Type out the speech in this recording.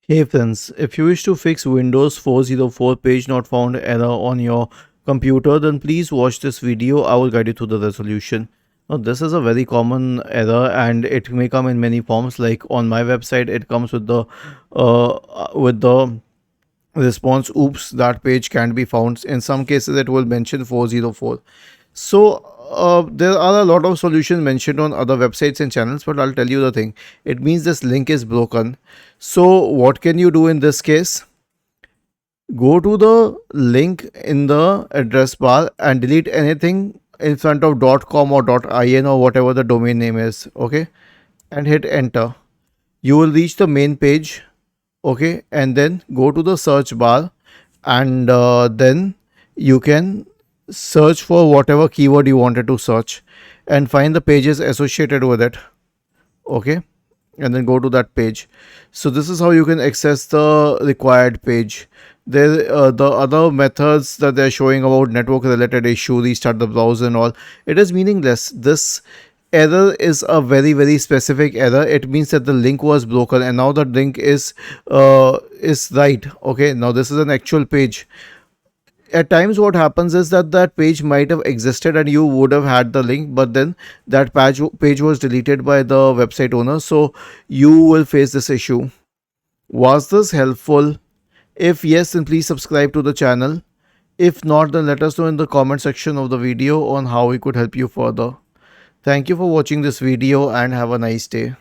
Hey friends, if you wish to fix Windows 404 page not found error on your computer, then please watch this video. I will guide you through the resolution. Now, this is a very common error and it may come in many forms. Like on my website, it comes with the response, oops, that page can't be found. In some cases, it will mention 404. So there are a lot of solutions mentioned on other websites and channels, but I'll tell you the thing. It means this link is broken. So what can you do in this case? Go to the link in the address bar and delete anything in front of .com or .in or whatever the domain name is. Okay, and hit enter. You will reach the main page. Okay, and then go to the search bar and then you can search for whatever keyword you wanted to search and find the pages associated with it. Okay, and then go to that page. So this is how you can access the required page. There the other methods that they're showing about network related issue, restart the browser and all, it is meaningless. This error is a very specific error. It means that the link was broken and now the link is right. Okay, now this is an actual page. At times what happens is that that page might have existed and you would have had the link, but then that page was deleted by the website owner, so you will face this issue. Was this helpful? If yes, then please subscribe to the channel. If not, then let us know in the comment section of the video on how we could help you further. Thank you for watching this video and have a nice day.